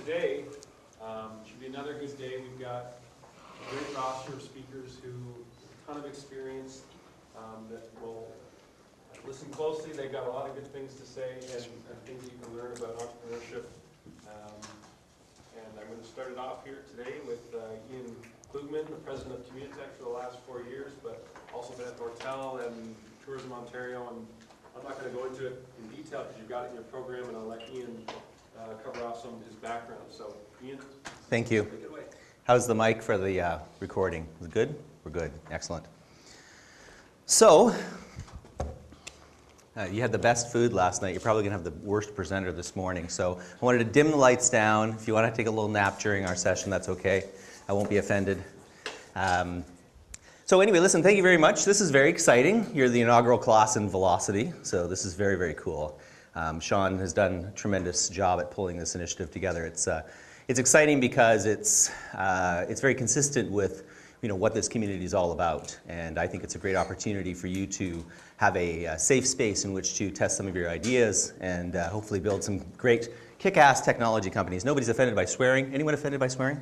today should be another good day. We've got a great roster of speakers who have a ton of experience that will listen closely. They've got a lot of good things to say and things you can learn about entrepreneurship. And I'm going to start it off here today with Iain Klugman, the president of Communitech for the last 4 years, but also been at Nortel and Tourism Ontario. And I'm not going to go into it in detail because you've got it in your program, and I'll let Iain cover off some of his background. So, Iain, thank you. take it away. How's the mic for the recording? Is it good? We're good. Excellent. So, you had the best food last night. You're probably going to have the worst presenter this morning. So I wanted to dim the lights down. If you want to take a little nap during our session, that's okay. I won't be offended. So anyway, listen, thank you very much. This is very exciting. You're the inaugural class in Velocity, so this is very, very cool. Sean has done a tremendous job at pulling this initiative together. It's exciting because it's very consistent with what this community is all about, and I think it's a great opportunity for you to have a safe space in which to test some of your ideas and hopefully build some great kick-ass technology companies. Nobody's offended by swearing. Anyone offended by swearing?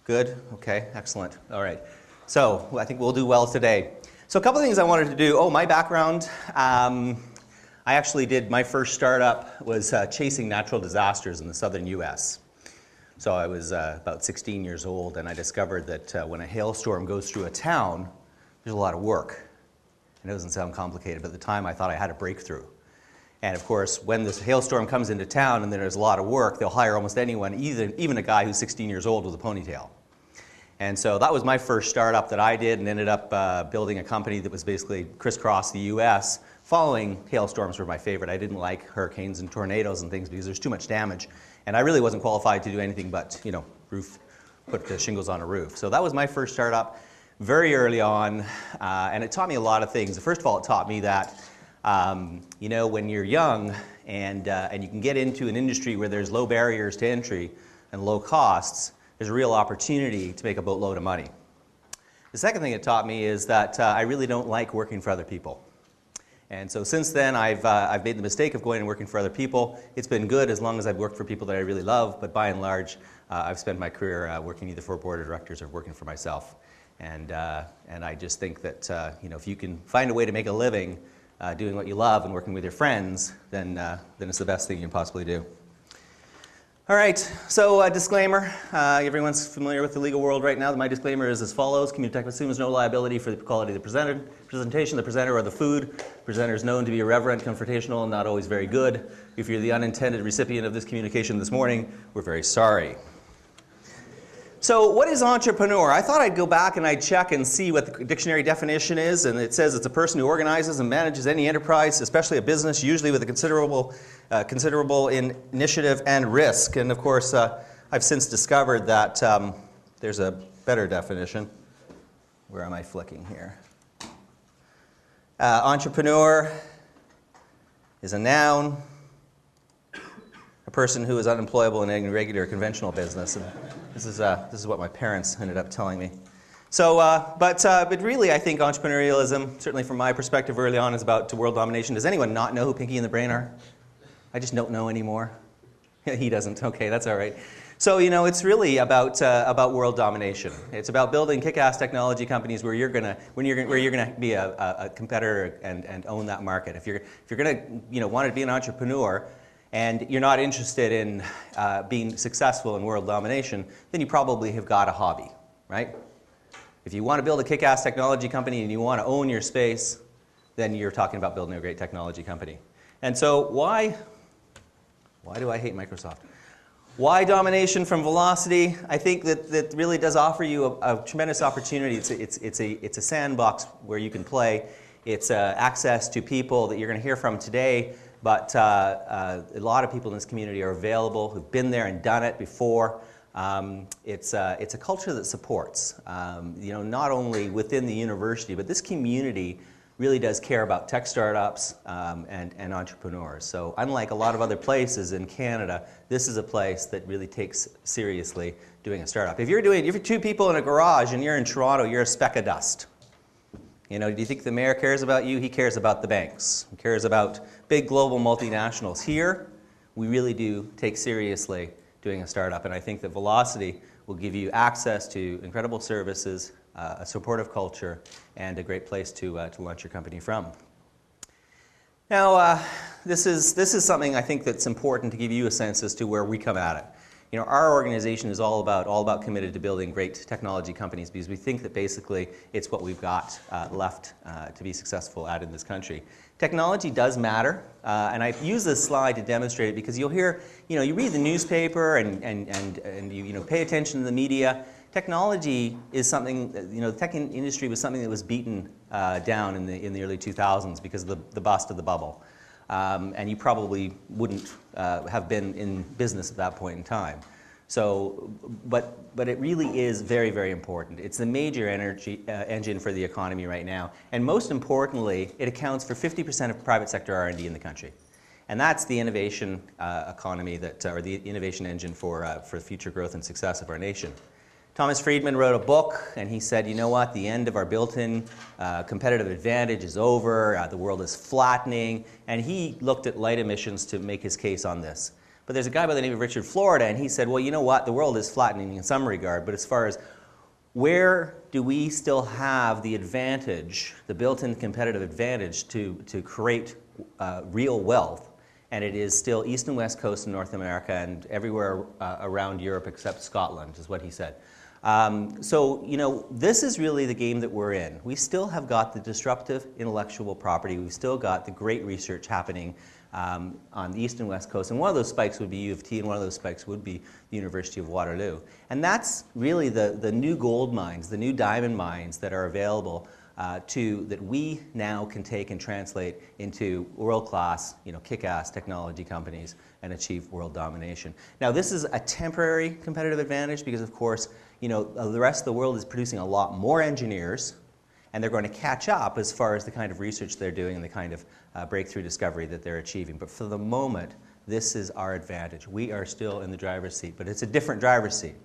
Good? Okay, excellent. All right. So I think we'll do well today. So a couple of things I wanted to do. Oh, my background. I actually did, my first startup was chasing natural disasters in the southern U.S. So I was about 16 years old, and I discovered that when a hailstorm goes through a town, there's a lot of work. And it doesn't sound complicated, but at the time I thought I had a breakthrough. And of course, when this hailstorm comes into town and there's a lot of work, they'll hire almost anyone, even a guy who's 16 years old with a ponytail. And so that was my first startup that I did, and ended up building a company that was basically crisscross the U.S. Following hailstorms were my favorite. I didn't like hurricanes and tornadoes and things because there's too much damage. And I really wasn't qualified to do anything but, put the shingles on a roof. So that was my first startup very early on, and it taught me a lot of things. First of all, it taught me that, when you're young and you can get into an industry where there's low barriers to entry and low costs, there's a real opportunity to make a boatload of money. The second thing it taught me is that I really don't like working for other people. And so since then, I've made the mistake of going and working for other people. It's been good as long as I've worked for people that I really love, but by and large, I've spent my career working either for board of directors or working for myself. And I just think that if you can find a way to make a living doing what you love and working with your friends, then it's the best thing you can possibly do. All right, so disclaimer. Everyone's familiar with the legal world right now. My disclaimer is as follows. Communitech assumes no liability for the quality of the presentation, the presenter, or the food. The presenter is known to be irreverent, confrontational, and not always very good. If you're the unintended recipient of this communication this morning, we're very sorry. So what is entrepreneur? I thought I'd go back and I'd check and see what the dictionary definition is, and it says it's a person who organizes and manages any enterprise, especially a business, usually with a considerable initiative and risk. And of course, I've since discovered that there's a better definition. Where am I flicking here? Entrepreneur is a noun, a person who is unemployable in any regular conventional business. And this is what my parents ended up telling me. So, but really, I think entrepreneurialism, certainly from my perspective early on, is about world domination. Does anyone not know who Pinky and the Brain are? I just don't know anymore. He doesn't. Okay, that's all right. So, it's really about world domination. It's about building kick-ass technology companies where you're gonna be a competitor and own that market. If you're gonna want to be an entrepreneur, and you're not interested in being successful in world domination, then you probably have got a hobby, right? If you want to build a kick-ass technology company and you want to own your space, then you're talking about building a great technology company. And so why do I hate Microsoft? Why domination from Velocity? I think that really does offer you a tremendous opportunity. It's a sandbox where you can play. It's access to people that you're going to hear from today. But a lot of people in this community are available, who've been there and done it before. It's a culture that supports, not only within the university, but this community really does care about tech startups and entrepreneurs. So unlike a lot of other places in Canada, this is a place that really takes seriously doing a startup. If you're two people in a garage and you're in Toronto, you're a speck of dust. Do you think the mayor cares about you? He cares about the banks. He cares about big global multinationals. Here, we really do take seriously doing a startup. And I think that Velocity will give you access to incredible services, a supportive culture, and a great place to launch your company from. Now, this is something I think that's important to give you a sense as to where we come at it. You know, our organization is all about committed to building great technology companies because we think that basically it's what we've got left to be successful at in this country. Technology does matter, and I use this slide to demonstrate it because you'll hear, you know, you read the newspaper and you pay attention to the media. Technology is something, you know, the tech industry was something that was beaten down in the early 2000s because of the bust of the bubble. And you probably wouldn't have been in business at that point in time. So, but it really is very, very important. It's the major engine for the economy right now. And most importantly, it accounts for 50% of private sector R&D in the country. And that's the innovation economy or the innovation engine for future growth and success of our nation. Thomas Friedman wrote a book, and he said, you know what, the end of our built-in competitive advantage is over, the world is flattening, and he looked at light emissions to make his case on this. But there's a guy by the name of Richard Florida, and he said, well, you know what, the world is flattening in some regard, but as far as where do we still have the advantage, the built-in competitive advantage to create real wealth, and it is still East and West Coast in North America and everywhere around Europe except Scotland, is what he said. So, you know, this is really the game that we're in. We still have got the disruptive intellectual property. We've still got the great research happening on the East and West Coast. And one of those spikes would be U of T, and one of those spikes would be the University of Waterloo. And that's really the new gold mines, the new diamond mines that are available that we now can take and translate into world-class, you know, kick-ass technology companies and achieve world domination. Now, this is a temporary competitive advantage because, of course, you know, the rest of the world is producing a lot more engineers, and they're going to catch up as far as the kind of research they're doing and the kind of breakthrough discovery that they're achieving. But for the moment, this is our advantage. We are still in the driver's seat, but it's a different driver's seat.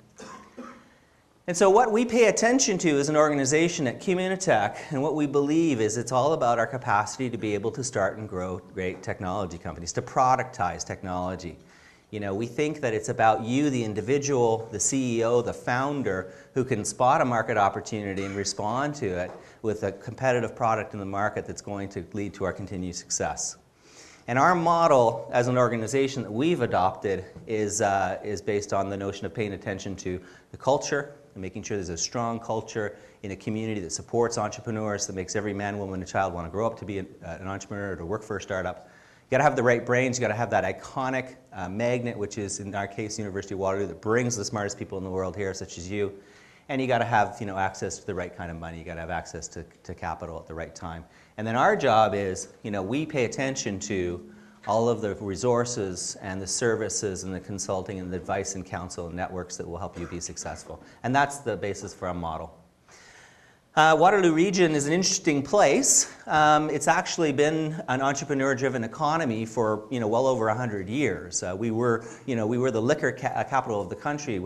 And so what we pay attention to as an organization at Communitech, and what we believe is it's all about our capacity to be able to start and grow great technology companies, to productize technology. You know, we think that it's about you, the individual, the CEO, the founder, who can spot a market opportunity and respond to it with a competitive product in the market that's going to lead to our continued success. And our model as an organization that we've adopted is based on the notion of paying attention to the culture, and making sure there's a strong culture in a community that supports entrepreneurs, that makes every man, woman, and child want to grow up to be an entrepreneur or to work for a startup. You got to have the right brains. You got to have that iconic magnet, which is in our case University of Waterloo, that brings the smartest people in the world here, such as you. And you got to have, you know, access to the right kind of money. You got to have access to capital at the right time. And then our job is, you know, we pay attention to all of the resources and the services and the consulting and the advice and counsel and networks that will help you be successful. And that's the basis for our model. Waterloo Region is an interesting place. It's actually been an entrepreneur-driven economy for, you know, well over 100 years. We were the liquor capital of the country.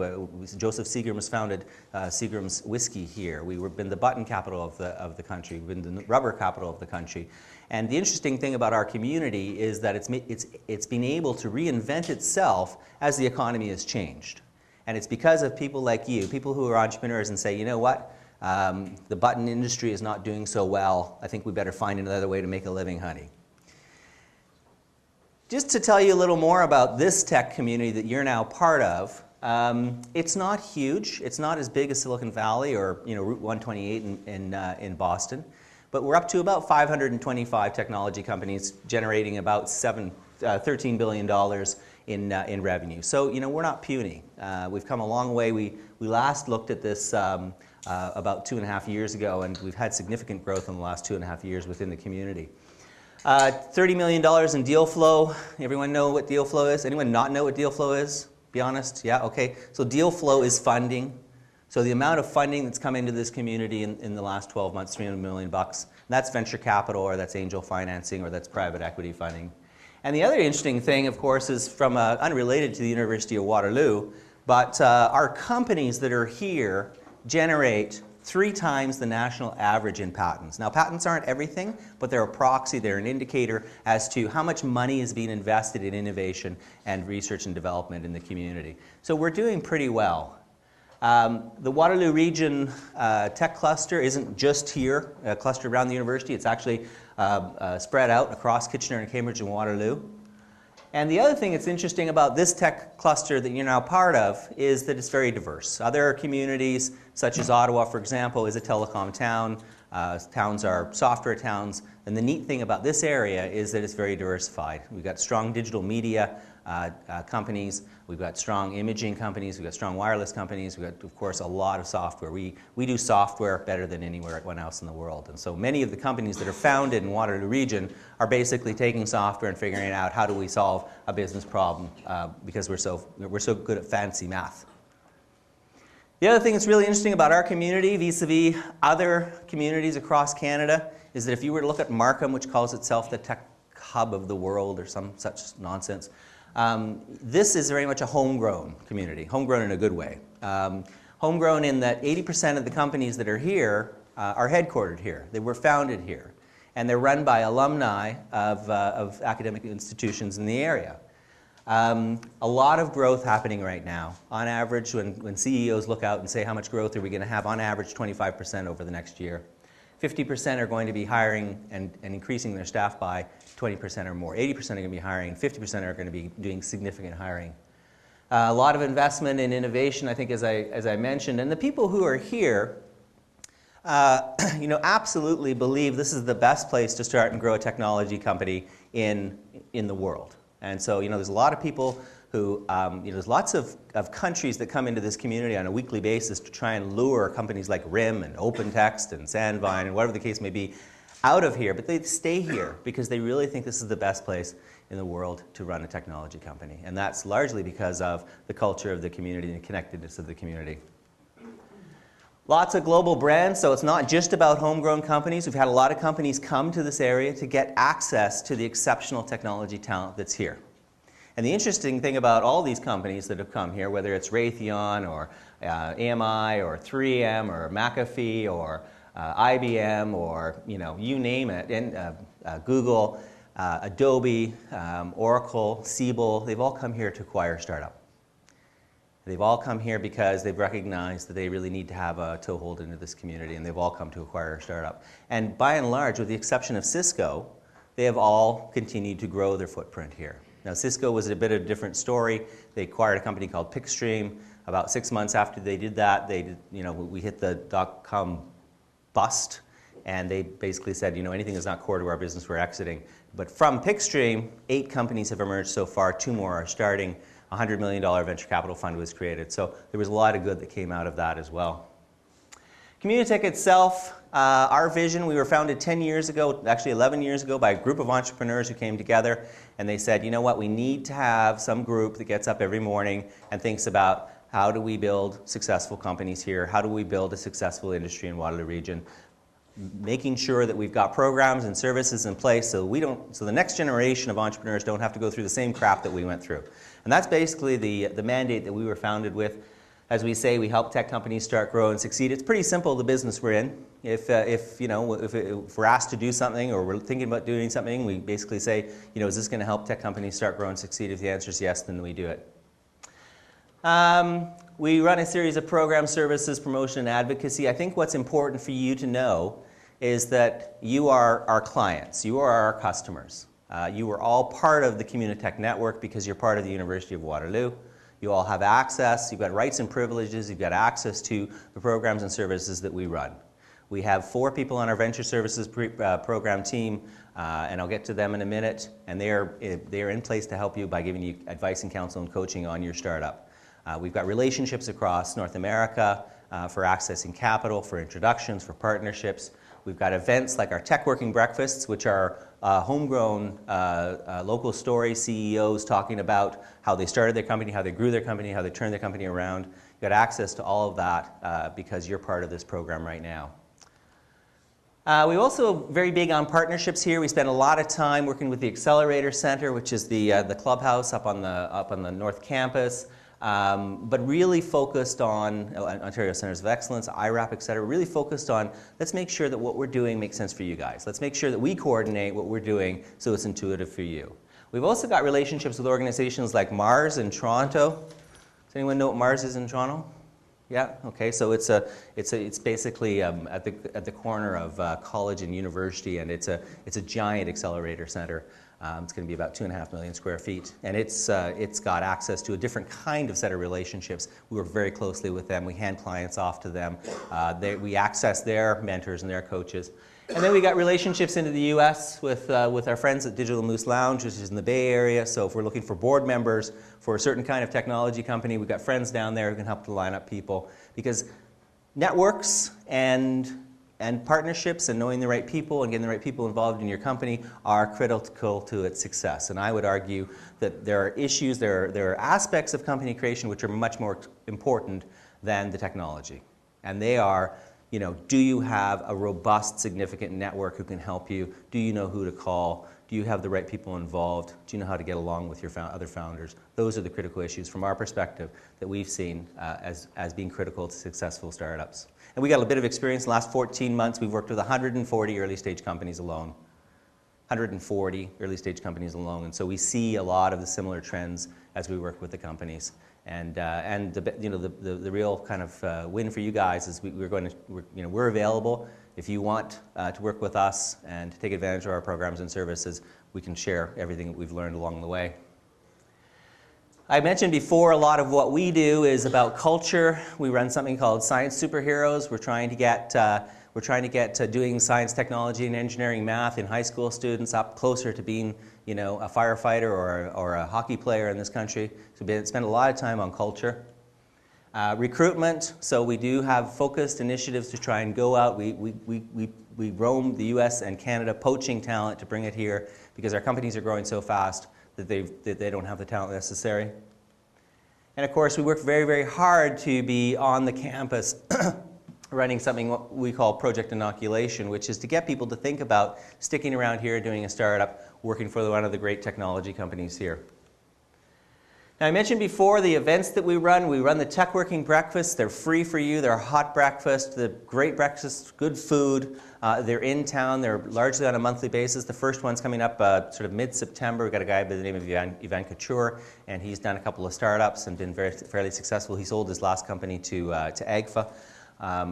Joseph Seagram's founded Seagram's Whiskey here. We've been the button capital of the country. We've been the rubber capital of the country. And the interesting thing about our community is that it's been able to reinvent itself as the economy has changed. And it's because of people like you, people who are entrepreneurs and say, you know what? The button industry is not doing so well. I think we better find another way to make a living, honey. Just to tell you a little more about this tech community that you're now part of, it's not huge. It's not as big as Silicon Valley or, you know, Route 128 in Boston, but we're up to about 525 technology companies generating about $13 billion in revenue. So, you know, we're not puny. We've come a long way. We last looked at this about 2.5 years ago, and we've had significant growth in the last 2.5 years within the community. $30 million in deal flow. Everyone know what deal flow is? Anyone not know what deal flow is? Be honest? Yeah? Okay. So deal flow is funding. So the amount of funding that's come into this community in the last 12 months, $300 million. That's venture capital, or that's angel financing, or that's private equity funding. And the other interesting thing, of course, is from unrelated to the University of Waterloo, but our companies that are here generate 3 times the national average in patents. Now, patents aren't everything, but they're a proxy, they're an indicator as to how much money is being invested in innovation and research and development in the community. So we're doing pretty well. The Waterloo Region Tech Cluster isn't just here, clustered around the university. It's actually spread out across Kitchener and Cambridge and Waterloo. And the other thing that's interesting about this tech cluster that you're now part of is that it's very diverse. Other communities, such as Ottawa, for example, is a telecom town. Towns are software towns. And the neat thing about this area is that it's very diversified. We've got strong digital media companies. We've got strong imaging companies. We've got strong wireless companies. We've got, of course, a lot of software. We do software better than anyone else in the world. And so many of the companies that are founded in Waterloo Region are basically taking software and figuring out how do we solve a business problem because we're so good at fancy math. The other thing that's really interesting about our community vis-a-vis other communities across Canada is that if you were to look at Markham, which calls itself the tech hub of the world or some such nonsense, this is very much a homegrown community, homegrown in a good way. Homegrown in that 80% of the companies that are here are headquartered here. They were founded here. And they're run by alumni of academic institutions in the area. A lot of growth happening right now. On average, when CEOs look out and say how much growth are we going to have, on average 25% over the next year. 50% are going to be hiring and increasing their staff by 20% or more. 80% are going to be hiring. 50% are going to be doing significant hiring. A lot of investment in innovation, I think, as I mentioned. And the people who are here, absolutely believe this is the best place to start and grow a technology company in the world. And so, there's a lot of people who, there's lots of countries that come into this community on a weekly basis to try and lure companies like RIM and OpenText and Sandvine and whatever the case may be out of here, but they stay here because they really think this is the best place in the world to run a technology company. And that's largely because of the culture of the community and the connectedness of the community. Lots of global brands, so it's not just about homegrown companies. We've had a lot of companies come to this area to get access to the exceptional technology talent that's here. And the interesting thing about all these companies that have come here, whether it's Raytheon or AMI or 3M or McAfee or IBM or you name it, and Google, Adobe, Oracle, Siebel, they've all come here to acquire a startup. They've all come here because they've recognized that they really need to have a toehold into this community, and they've all come to acquire a startup. And by and large, with the exception of Cisco, they have all continued to grow their footprint here. Now, Cisco was a bit of a different story. They acquired a company called Pickstream. About 6 months after they did that, we hit the dot-com bust, and they basically said, anything that's not core to our business, we're exiting. But from Pickstream, 8 companies have emerged so far. 2 more are starting. A $100 million venture capital fund was created. So there was a lot of good that came out of that as well. Communitech itself, our vision, we were founded 10 years ago, actually 11 years ago, by a group of entrepreneurs who came together, and they said, we need to have some group that gets up every morning and thinks about how do we build successful companies here, how do we build a successful industry in Waterloo Region, making sure that we've got programs and services in place so the next generation of entrepreneurs don't have to go through the same crap that we went through. And that's basically the mandate that we were founded with. As we say, we help tech companies start, grow, and succeed. It's pretty simple, the business we're in. If we're asked to do something or we're thinking about doing something, we basically say, is this going to help tech companies start, grow, and succeed? If the answer is yes, then we do it. We run a series of program services, promotion, and advocacy. I think what's important for you to know is that you are our clients. You are our customers. You are all part of the Communitech network because you're part of the University of Waterloo. You all have access. You've got rights and privileges. You've got access to the programs and services that we run. We have 4 people on our venture services program team, and I'll get to them in a minute. And they're in place to help you by giving you advice and counsel and coaching on your startup. We've got relationships across North America for accessing capital, for introductions, for partnerships. We've got events like our Tech Working Breakfasts, which are homegrown local story CEOs talking about how they started their company, how they grew their company, how they turned their company around. You've got access to all of that because you're part of this program right now. We're also very big on partnerships here. We spend a lot of time working with the Accelerator Center, which is the clubhouse up on the North Campus. but really focused on Ontario Centres of Excellence, IRAP, et cetera, really focused on, let's make sure that what we're doing makes sense for you guys. Let's make sure that we coordinate what we're doing so it's intuitive for you. We've also got relationships with organizations like Mars in Toronto. Does anyone know what Mars is in Toronto? Yeah. Okay. So it's basically at the corner of college and university, and it's a giant accelerator center. It's going to be about 2.5 million square feet, and it's got access to a different kind of set of relationships. We work very closely with them. We hand clients off to them. We access their mentors and their coaches. And then we got relationships into the U.S. with our friends at Digital Moose Lounge, which is in the Bay Area. So if we're looking for board members for a certain kind of technology company, we've got friends down there who can help to line up people. Because networks and partnerships and knowing the right people and getting the right people involved in your company are critical to its success. And I would argue that there are issues, there are aspects of company creation which are much more important than the technology. And they are, do you have a robust, significant network who can help you? Do you know who to call? Do you have the right people involved? Do you know how to get along with your other founders? Those are the critical issues from our perspective that we've seen as being critical to successful startups. And we got a bit of experience. In the last 14 months, we've worked with 140 early stage companies alone. 140 early stage companies alone. And so we see a lot of the similar trends as we work with the companies. And the real kind of win for you guys is we're available. If you want to work with us and to take advantage of our programs and services, we can share everything that we've learned along the way. I mentioned before, a lot of what we do is about culture. We run something called Science Superheroes. We're trying to get doing science, technology, and engineering math in high school students up closer to being, a firefighter or a hockey player in this country. So we spend a lot of time on culture. Recruitment. So we do have focused initiatives to try and go out. We roam the U.S. and Canada poaching talent to bring it here because our companies are growing so fast that they don't have the talent necessary. And of course, we work very, very hard to be on the campus running something what we call Project Inoculation, which is to get people to think about sticking around here, doing a startup, working for one of the great technology companies here. Now, I mentioned before the events that we run. We run the Tech Working Breakfast. They're free for you. They're a hot breakfast. They're great breakfast, good food. They're in town. They're largely on a monthly basis. The first one's coming up sort of mid-September. We've got a guy by the name of Iain Couture, and he's done a couple of startups and been fairly successful. He sold his last company to AGFA.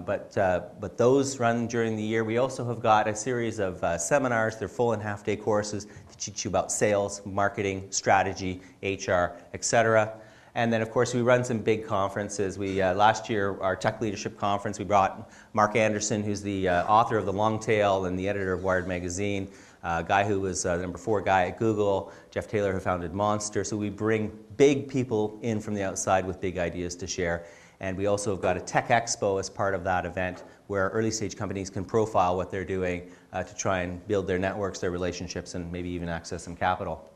But those run during the year. We also have got a series of seminars. They're full and half-day courses to teach you about sales, marketing, strategy, HR, etc. And then, of course, we run some big conferences. Last year, our Tech Leadership Conference, we brought Mark Anderson, who's the author of The Long Tail and the editor of Wired Magazine, a guy who was the number 4 guy at Google, Jeff Taylor, who founded Monster. So we bring big people in from the outside with big ideas to share. And we also have got a Tech Expo as part of that event where early stage companies can profile what they're doing to try and build their networks, their relationships, and maybe even access some capital.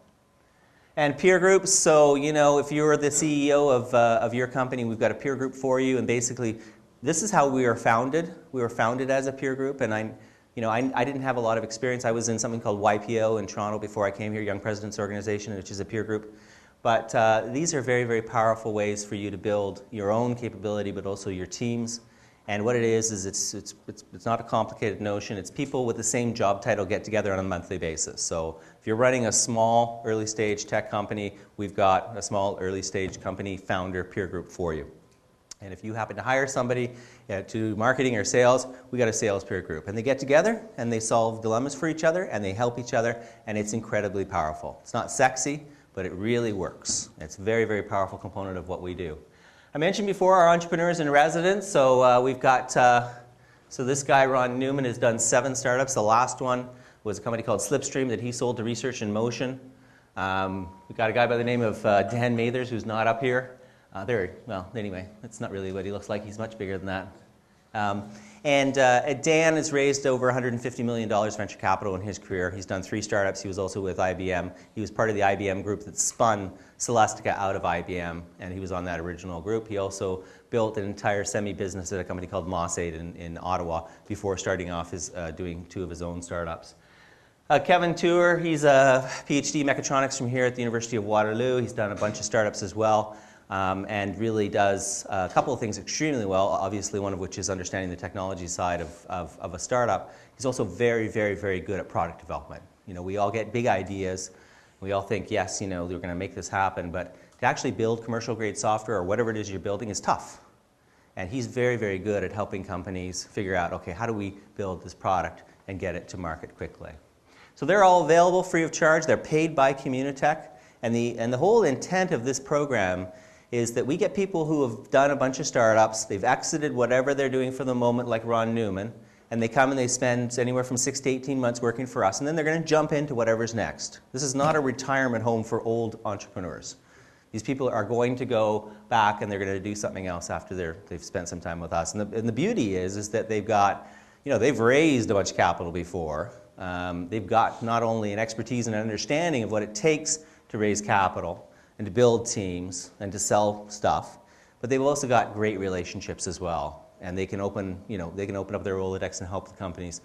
And peer groups, so if you're the CEO of your company, we've got a peer group for you. And basically, this is how we were founded. We were founded as a peer group, and I didn't have a lot of experience. I was in something called YPO in Toronto before I came here, Young Presidents Organization, which is a peer group. But these are very, very powerful ways for you to build your own capability, but also your teams. And what it is it's not a complicated notion. It's people with the same job title get together on a monthly basis. So if you're running a small early stage tech company, we've got a small early stage company founder peer group for you. And if you happen to hire somebody to do marketing or sales, we got a sales peer group. And they get together and they solve dilemmas for each other and they help each other, and it's incredibly powerful. It's not sexy, but it really works. It's a very, very powerful component of what we do. I mentioned before our entrepreneurs in residence. So we've got, so this guy, Ron Newman, has done 7 startups. The last one was a company called Slipstream that he sold to Research in Motion. We've got a guy by the name of Dan Mathers, who's not up here. Well, anyway, that's not really what he looks like. He's much bigger than that. And Dan has raised over $150 million venture capital in his career. He's done 3 startups. He was also with IBM. He was part of the IBM group that spun Celestica out of IBM, and he was on that original group. He also built an entire semi-business at a company called Moss8 in Ottawa before starting off doing 2 of his own startups. Kevin Tour, he's a PhD in mechatronics from here at the University of Waterloo. He's done a bunch of startups as well. and really does a couple of things extremely well, obviously one of which is understanding the technology side of a startup. He's also very, very, very good at product development. You know, we all get big ideas. We all think, yes, you know, we're going to make this happen, but to actually build commercial grade software or whatever it is you're building is tough. And he's very, very good at helping companies figure out, okay, how do we build this product and get it to market quickly? So they're all available free of charge. They're paid by Communitech. And the whole intent of this program is that we get people who have done a bunch of startups, they've exited whatever they're doing for the moment, like Ron Newman, and they come and they spend anywhere from 6 to 18 months working for us, and then they're going to jump into whatever's next. This is not a retirement home for old entrepreneurs. These people are going to go back and they're going to do something else after they've spent some time with us. And the beauty is that they've got, you know, they've raised a bunch of capital before. They've got not only an expertise and an understanding of what it takes to raise capital and to build teams and to sell stuff, but they've also got great relationships as well. And they can open, you know, they can open up their Rolodex and help the companies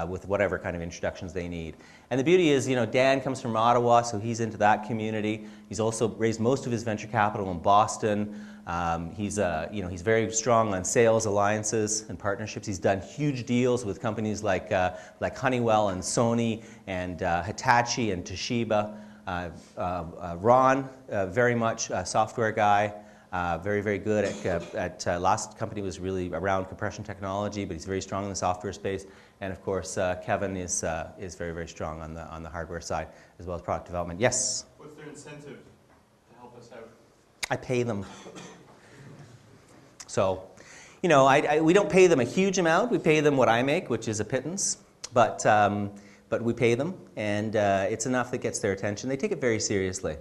with whatever kind of introductions they need. And the beauty is, you know, Dan comes from Ottawa, so he's into that community. He's also raised most of his venture capital in Boston. He's very strong on sales, alliances, and partnerships. He's done huge deals with companies like Honeywell and Sony and Hitachi and Toshiba. Ron, very much a software guy. Very, very good at last company was really around compression technology, but he's very strong in the software space. And of course, Kevin is very, very strong on the hardware side as well as product development. Yes? What's their incentive to help us out? I pay them. So, you know, we don't pay them a huge amount. We pay them what I make, which is a pittance. But we pay them, and it's enough that gets their attention. They take it very seriously.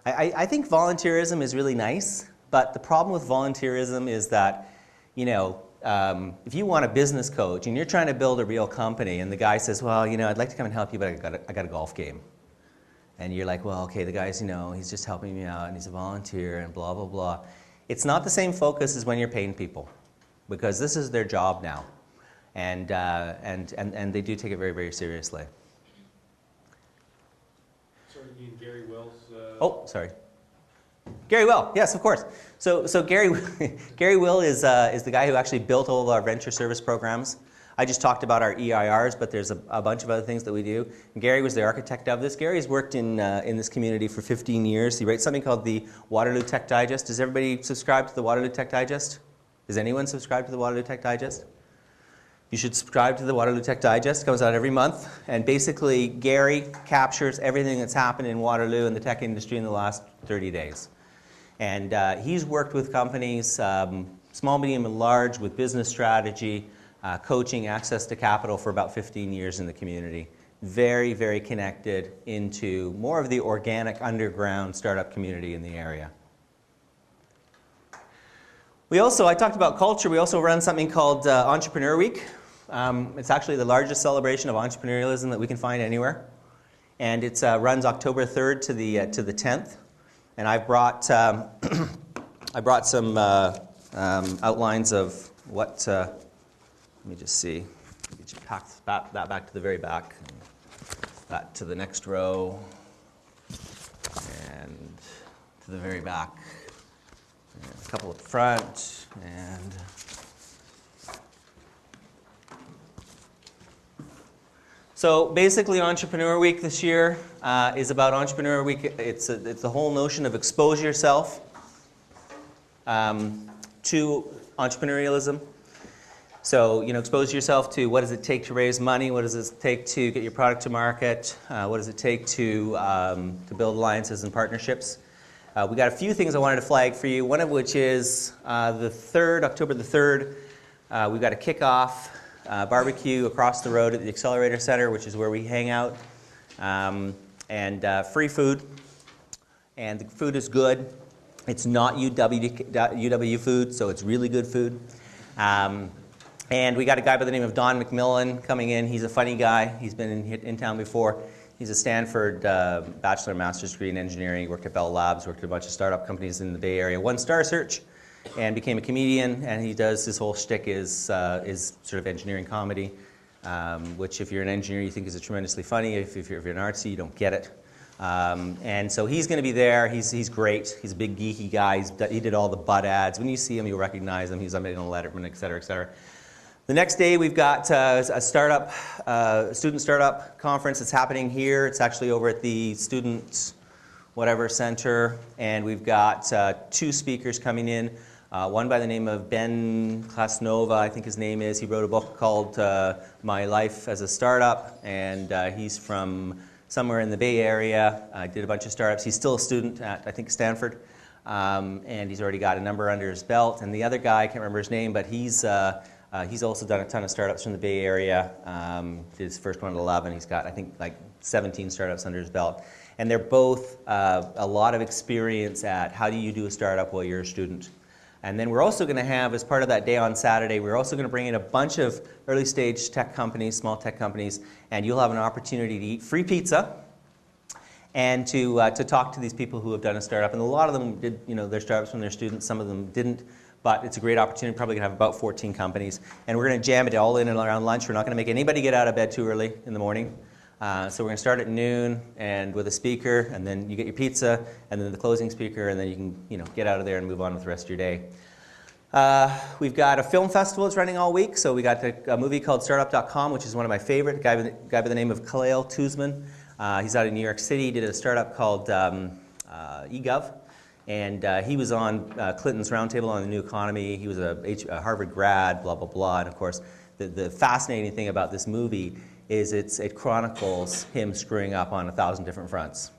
I think volunteerism is really nice. But the problem with volunteerism is that, you know, if you want a business coach and you're trying to build a real company and the guy says, well, you know, I'd like to come and help you, but I got a golf game. And you're like, well, okay, the guy's, you know, he's just helping me out and he's a volunteer and blah, blah, blah. It's not the same focus as when you're paying people because this is their job now. And they do take it very, very seriously. Sorry, Ian, Gary Wells. Oh, sorry. Gary Will, yes, of course. So Gary Will is the guy who actually built all of our venture service programs. I just talked about our EIRs, but there's a bunch of other things that we do. And Gary was the architect of this. Gary's worked in this community for 15 years. He writes something called the Waterloo Tech Digest. Does everybody subscribe to the Waterloo Tech Digest? Does anyone subscribe to the Waterloo Tech Digest? You should subscribe to the Waterloo Tech Digest. It comes out every month. And basically, Gary captures everything that's happened in Waterloo and the tech industry in the last 30 days. And he's worked with companies, small, medium, and large, with business strategy, coaching, access to capital for about 15 years in the community. Very, very connected into more of the organic underground startup community in the area. I talked about culture. We also run something called Entrepreneur Week. It's actually the largest celebration of entrepreneurialism that we can find anywhere. And it runs October 3rd to the 10th. And I brought some outlines of what. Let me just see. Get you pack that back to the very back, and that to the next row, and to the very back. And a couple at the front, and so basically, Entrepreneur Week this year is about Entrepreneur Week. It's the whole notion of expose yourself to entrepreneurialism. So, you know, expose yourself to what does it take to raise money, what does it take to get your product to market, what does it take to build alliances and partnerships. We got a few things I wanted to flag for you, one of which is October the 3rd, we've got a kickoff barbecue across the road at the Accelerator Center, which is where we hang out, and free food, and the food is good. It's not UW food, so it's really good food. And we got a guy by the name of Don McMillan coming in. He's a funny guy. He's been in town before. He's a Stanford bachelor and master's degree in engineering. He worked at Bell Labs, worked at a bunch of startup companies in the Bay Area, won Star Search, and became a comedian. And he does, his whole shtick is sort of engineering comedy, which if you're an engineer, you think is tremendously funny. If you're an artsy, you don't get it. And so he's going to be there. He's great. He's a big geeky guy. He did all the butt ads. When you see him, you'll recognize him. He's on Letterman, et cetera, et cetera. The next day, we've got a student startup conference that's happening here. It's actually over at the Student Whatever Center, and we've got 2 speakers coming in. One by the name of Ben Klasnova, I think his name is. He wrote a book called My Life as a Startup, and he's from somewhere in the Bay Area. Did a bunch of startups. He's still a student at, I think, Stanford, and he's already got a number under his belt. And the other guy, I can't remember his name, but he's also done a ton of startups from the Bay Area. Did his first one at 11. He's got, I think, like 17 startups under his belt. And they're both a lot of experience at how do you do a startup while you're a student. And then we're also going to have, as part of that day on Saturday, we're also going to bring in a bunch of early stage tech companies, small tech companies, and you'll have an opportunity to eat free pizza and to talk to these people who have done a startup. And a lot of them did, their startups when they're students. Some of them didn't. But it's a great opportunity. Probably going to have about 14 companies. And we're going to jam it all in and around lunch. We're not going to make anybody get out of bed too early in the morning. So we're going to start at noon and with a speaker, and then you get your pizza, and then the closing speaker, and then you can get out of there and move on with the rest of your day. We've got a film festival that's running all week. So we got a movie called Startup.com, which is one of my favorite. A guy by the name of Khalil Tuzman. He's out in New York City. He did a startup called eGov. And he was on Clinton's Roundtable on the New Economy. He was a Harvard grad, blah, blah, blah. And of course, the fascinating thing about this movie is it chronicles him screwing up on 1,000 different fronts.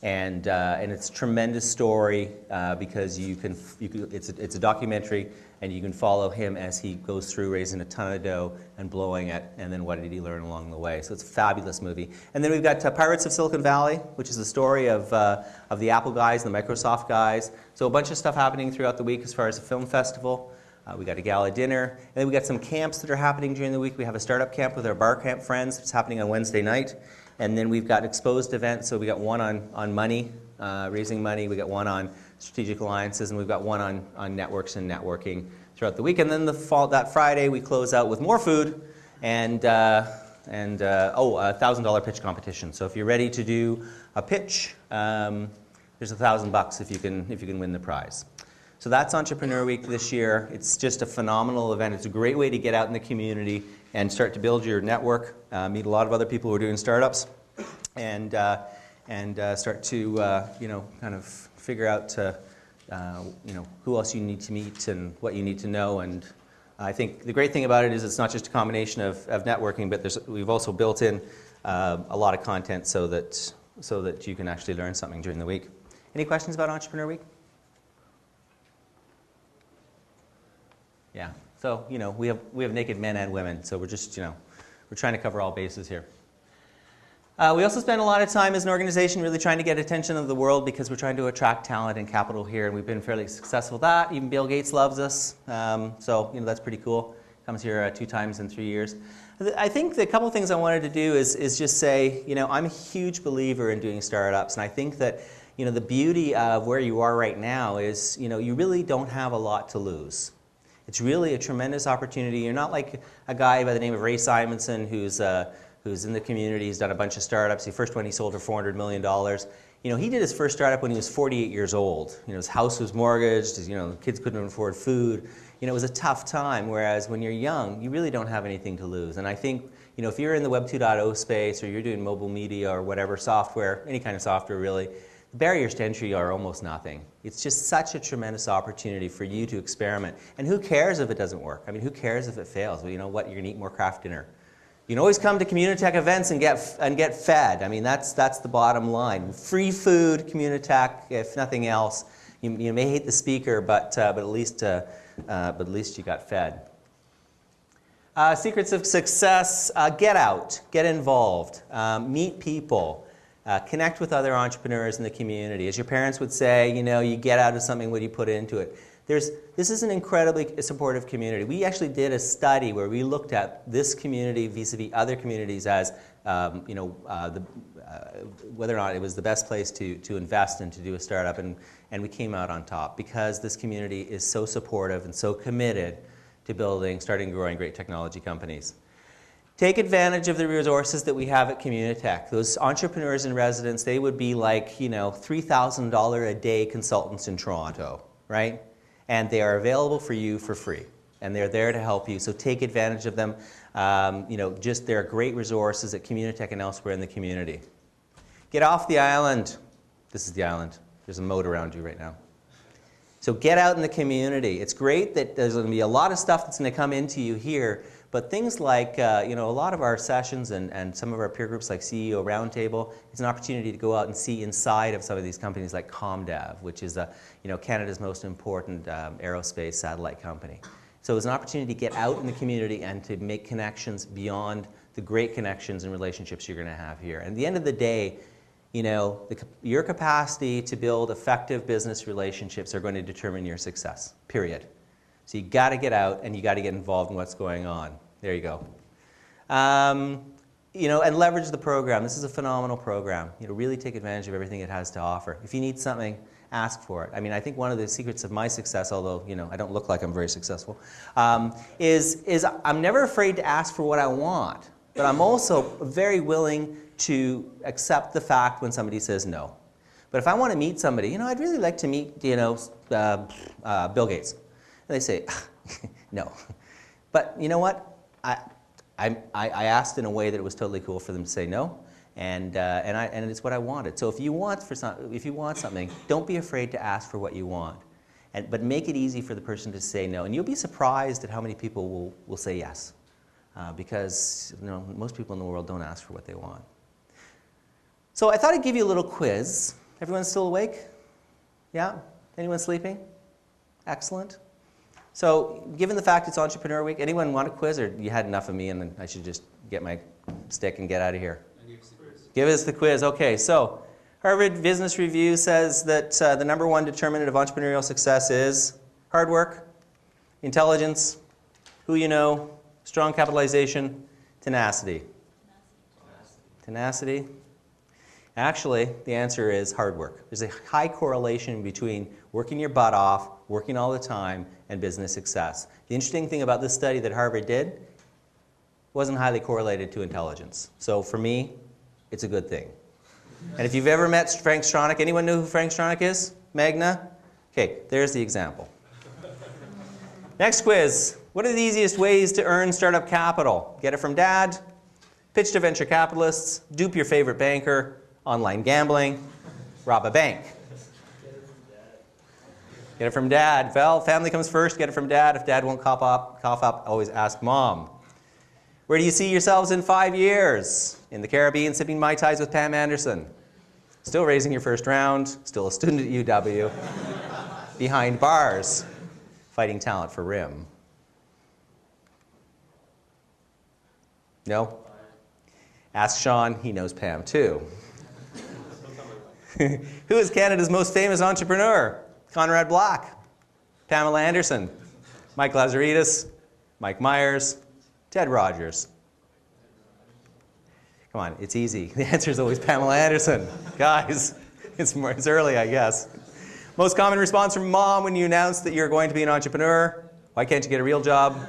And it's a tremendous story because it's a documentary, and you can follow him as he goes through raising a ton of dough and blowing it, and then what did he learn along the way. So it's a fabulous movie. And then we've got Pirates of Silicon Valley, which is the story of the Apple guys and the Microsoft guys. So a bunch of stuff happening throughout the week as far as the film festival. We got a gala dinner, and then we got some camps that are happening during the week. We have a startup camp with our bar camp friends. It's happening on Wednesday night. And then we've got exposed events. So we got one on money, raising money. We got one on strategic alliances, and we've got one on networks and networking throughout the week. And then that Friday, we close out with more food and a $1,000 pitch competition. So if you're ready to do a pitch, there's $1,000 if you can win the prize. So that's Entrepreneur Week this year. It's just a phenomenal event. It's a great way to get out in the community and start to build your network, meet a lot of other people who are doing startups, and start to kind of figure out who else you need to meet and what you need to know. And I think the great thing about it is it's not just a combination of networking, but we've also built in a lot of content so that you can actually learn something during the week. Any questions about Entrepreneur Week? Yeah. So, we have naked men and women, so we're just, we're trying to cover all bases here. We also spend a lot of time as an organization really trying to get attention of the world because we're trying to attract talent and capital here, and we've been fairly successful with that. Even Bill Gates loves us, so that's pretty cool. Comes here 2 times in 3 years. I think the couple of things I wanted to do is just say, I'm a huge believer in doing startups, and I think that, the beauty of where you are right now is, you really don't have a lot to lose. It's really a tremendous opportunity. You're not like a guy by the name of Ray Simonson who's in the community. He's done a bunch of startups. The first one he sold for $400 million. He did his first startup when he was 48 years old. His house was mortgaged. The kids couldn't afford food. It was a tough time. Whereas when you're young, you really don't have anything to lose. And I think if you're in the Web 2.0 space or you're doing mobile media or whatever software, any kind of software really, the barriers to entry are almost nothing. It's just such a tremendous opportunity for you to experiment. And who cares if it doesn't work? I mean, who cares if it fails? Well, you know what? You're going to eat more Kraft dinner. You can always come to Communitech events and get fed. I mean, that's the bottom line. Free food, Communitech, if nothing else. You may hate the speaker, but at least you got fed. Secrets of success: get out, get involved, meet people. Connect with other entrepreneurs in the community. As your parents would say, you get out of something what you put into it. This is an incredibly supportive community. We actually did a study where we looked at this community vis-a-vis other communities as whether or not it was the best place to invest and to do a startup, and we came out on top because this community is so supportive and so committed to building, starting, and growing great technology companies. Take advantage of the resources that we have at Communitech. Those entrepreneurs in residence, they would be like, $3,000 a day consultants in Toronto, right? And they are available for you for free. And they're there to help you, so take advantage of them. There are great resources at Communitech and elsewhere in the community. Get off the island. This is the island. There's a moat around you right now. So get out in the community. It's great that there's going to be a lot of stuff that's going to come into you here, but things like, a lot of our sessions and some of our peer groups like CEO Roundtable, it's an opportunity to go out and see inside of some of these companies like ComDev, which is Canada's most important aerospace satellite company. So it's an opportunity to get out in the community and to make connections beyond the great connections and relationships you're going to have here. And at the end of the day, your capacity to build effective business relationships are going to determine your success, period. So you got to get out and you got to get involved in what's going on. There you go. And leverage the program. This is a phenomenal program. Really take advantage of everything it has to offer. If you need something, ask for it. I think one of the secrets of my success, although I don't look like I'm very successful, is I'm never afraid to ask for what I want, but I'm also very willing to accept the fact when somebody says no. But if I want to meet somebody, I'd really like to meet, Bill Gates, and they say no. But you know what? I asked in a way that it was totally cool for them to say no. And it's what I wanted. So if you want something, don't be afraid to ask for what you want, but make it easy for the person to say no. And you'll be surprised at how many people will say yes, because most people in the world don't ask for what they want. So I thought I'd give you a little quiz. Everyone still awake? Yeah? Anyone sleeping? Excellent. So given the fact it's Entrepreneur Week, anyone want a quiz, or you had enough of me and then I should just get my stick and get out of here? Give us the quiz. Okay, so Harvard Business Review says that the number one determinant of entrepreneurial success is hard work, intelligence, who you know, strong capitalization, tenacity. Tenacity? Actually, the answer is hard work. There's a high correlation between working your butt off, working all the time, and business success. The interesting thing about this study that Harvard did wasn't highly correlated to intelligence. So for me, it's a good thing. And if you've ever met Frank Stronach, anyone know who Frank Stronach is? Magna? Okay, there's the example. Next quiz. What are the easiest ways to earn startup capital? Get it from dad, pitch to venture capitalists, dupe your favorite banker, online gambling, rob a bank. Get it from dad. Well, family comes first, get it from dad. If dad won't cough up, always ask mom. Where do you see yourselves in 5 years? In the Caribbean, sipping Mai Tais with Pam Anderson. Still raising your first round, still a student at UW. Behind bars, fighting talent for RIM. No? Ask Sean, he knows Pam too. Who is Canada's most famous entrepreneur? Conrad Black, Pamela Anderson, Mike Lazaridis, Mike Myers, Ted Rogers. Come on, it's easy. The answer is always Pamela Anderson. Guys, it's early, I guess. Most common response from mom when you announce that you're going to be an entrepreneur: why can't you get a real job?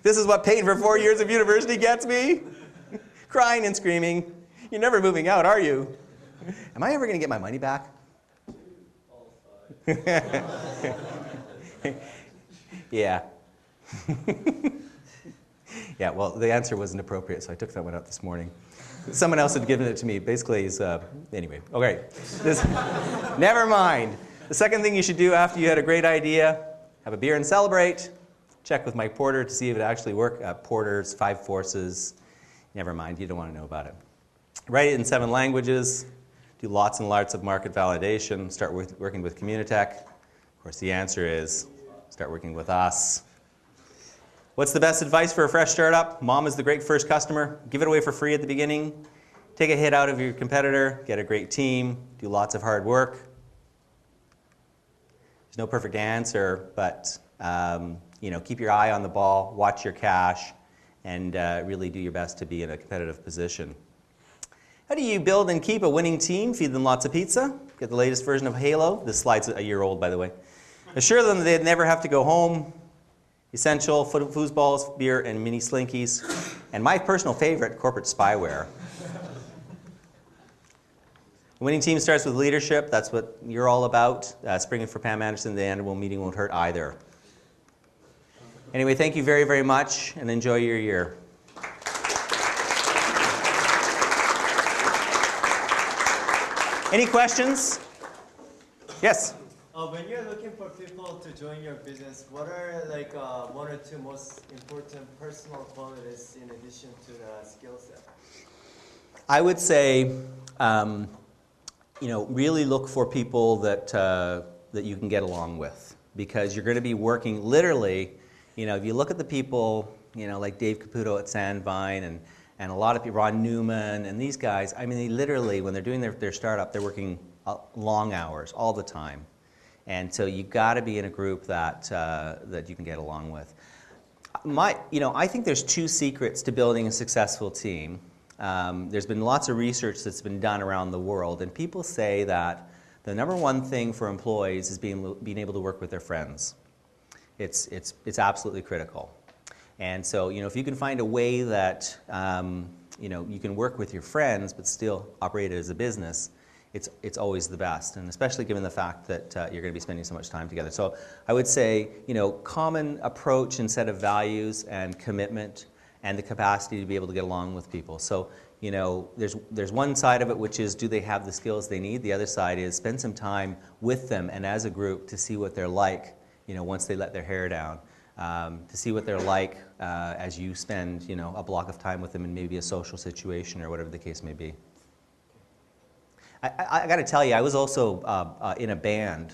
This is what paying for 4 years of university gets me. Crying and screaming. You're never moving out, are you? Am I ever going to get my money back? Yeah. Yeah, well, the answer wasn't appropriate, so I took that one out this morning. Someone else had given it to me. Basically, anyway. Okay. Never mind. The second thing you should do after you had a great idea, have a beer and celebrate. Check with Mike Porter to see if it actually worked. Porter's 5 Forces. Never mind, you don't want to know about it. Write it in 7 languages. Do lots and lots of market validation. Start working with Communitech. Of course, the answer is start working with us. What's the best advice for a fresh startup? Mom is the great first customer. Give it away for free at the beginning. Take a hit out of your competitor. Get a great team. Do lots of hard work. There's no perfect answer, but keep your eye on the ball, watch your cash, and really do your best to be in a competitive position. How do you build and keep a winning team? Feed them lots of pizza. Get the latest version of Halo. This slide's a year old, by the way. Assure them that they'd never have to go home. Essential: foosballs, beer, and mini Slinkies. and my personal favorite, corporate spyware. The winning team starts with leadership. That's what you're all about. Springing for Pam Anderson, the annual meeting won't hurt either. Anyway, thank you very, very much, and enjoy your year. Any questions? Yes? When you're looking for people to join your business, what are like one or two most important personal qualities in addition to the skill set? I would say, really look for people that you can get along with, because you're going to be working literally. If you look at the people, like Dave Caputo at Sandvine and a lot of people, Ron Newman and these guys, I mean, they literally, when they're doing their startup, they're working long hours all the time. And so you've got to be in a group that you can get along with. I think there's two secrets to building a successful team. There's been lots of research that's been done around the world, and people say that the number one thing for employees is being able to work with their friends. It's absolutely critical. And so, if you can find a way that, you can work with your friends but still operate it as a business, it's always the best, and especially given the fact that you're going to be spending so much time together. So I would say, common approach and set of values and commitment and the capacity to be able to get along with people. So, there's one side of it, which is, do they have the skills they need? The other side is spend some time with them and as a group to see what they're like, once they let their hair down. To see what they're like as you spend, a block of time with them in maybe a social situation or whatever the case may be. I got to tell you, I was also in a band,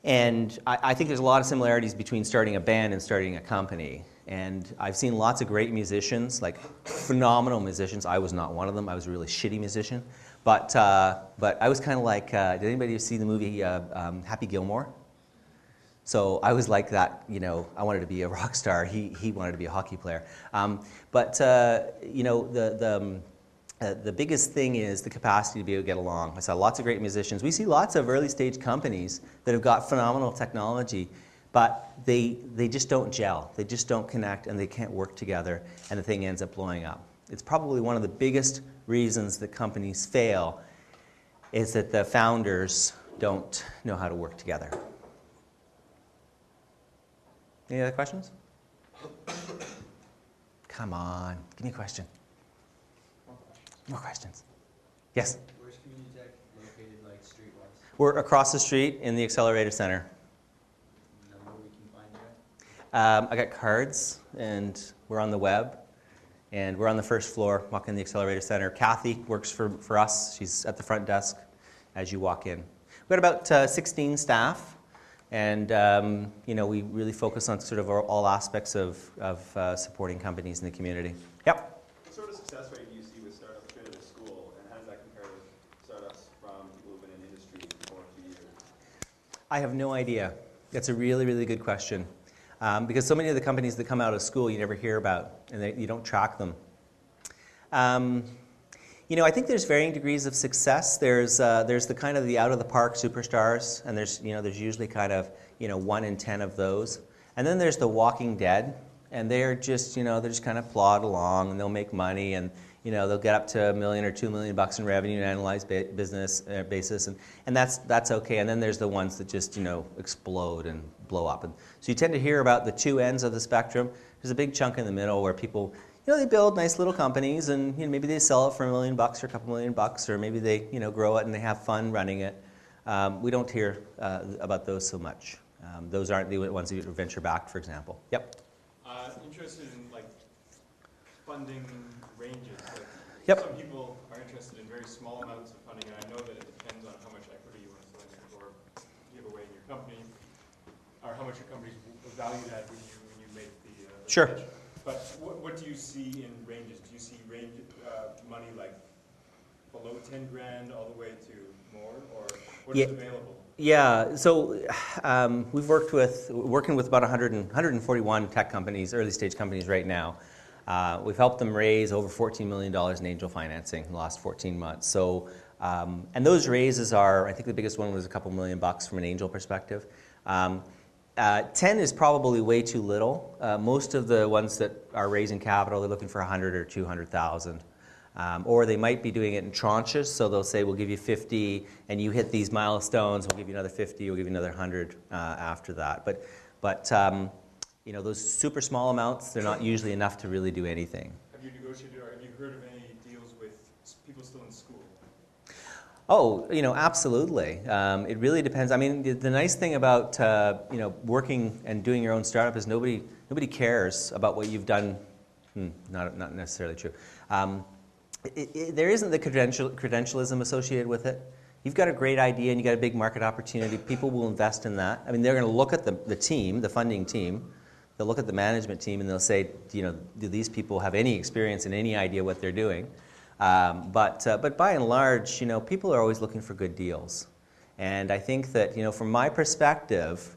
and I think there's a lot of similarities between starting a band and starting a company. And I've seen lots of great musicians, like phenomenal musicians. I was not one of them. I was a really shitty musician. But I was kind of like, did anybody see the movie Happy Gilmore? So I was like that, I wanted to be a rock star. He wanted to be a hockey player. The biggest thing is the capacity to be able to get along. I saw lots of great musicians. We see lots of early stage companies that have got phenomenal technology, but they just don't gel. They just don't connect, and they can't work together, and the thing ends up blowing up. It's probably one of the biggest reasons that companies fail is that the founders don't know how to work together. Any other questions? Come on, give me a question. More questions. Yes? Where's Communitech located, like street-wise? We're across the street in the Accelerator Center. Number we can find you at? I got cards, and we're on the web, and we're on the first floor, walking the Accelerator Center. Kathy works for us. She's at the front desk as you walk in. We've got about 16 staff. And we really focus on sort of all aspects of supporting companies in the community. Yep. What sort of success rate do you see with startups straight out of school, and how does that compare with startups from people who've been in industry for a few years? I have no idea. That's a really, really good question. Because so many of the companies that come out of school you never hear about, and you don't track them. I think there's varying degrees of success. There's the kind of the out of the park superstars, and there's usually kind of 1 in 10 of those. And then there's the Walking Dead, and they're just kind of plod along, and they'll make money, and they'll get up to $1 million or $2 million in revenue on an annualized basis, and that's okay. And then there's the ones that just explode and blow up. And so you tend to hear about the two ends of the spectrum. There's a big chunk in the middle where people they build nice little companies, and maybe they sell it for $1 million or a couple $1 million, or maybe they grow it and they have fun running it. We don't hear about those so much. Those aren't the ones that are venture backed, for example. Yep. Interested in funding ranges. Yep. Some people are interested in very small amounts of funding, and I know that it depends on how much equity you want to or give away in your company, or how much your company's valued at when you make the Sure. pitch. But what do you see in ranges? Do you see money like below 10 grand all the way to more, or what is available? Yeah, so we've working with about 141 tech companies, early stage companies right now. We've helped them raise over $14 million in angel financing in the last 14 months. So, and those raises are, I think the biggest one was a couple $1 million from an angel perspective. 10 is probably way too little. Most of the ones that are raising capital, they're looking for 100 or 200,000. Or they might be doing it in tranches, so they'll say, we'll give you 50, and you hit these milestones, we'll give you another 50, we'll give you another 100 after that. But you know, those super small amounts, they're not usually enough to really do anything. Have you negotiated or have you heard of any deals with people still in school? Oh, you know, absolutely. It really depends. I mean, the nice thing about you know, working and doing your own startup is nobody cares about what you've done. Not necessarily true. There isn't the credentialism associated with it. You've got a great idea and you've got a big market opportunity. People will invest in that. I mean, they're going to look at the team, the funding team. They'll look at the management team and they'll say, you know, do these people have any experience and any idea what they're doing? But by and large, you know, people are always looking for good deals. And I think that, you know, from my perspective,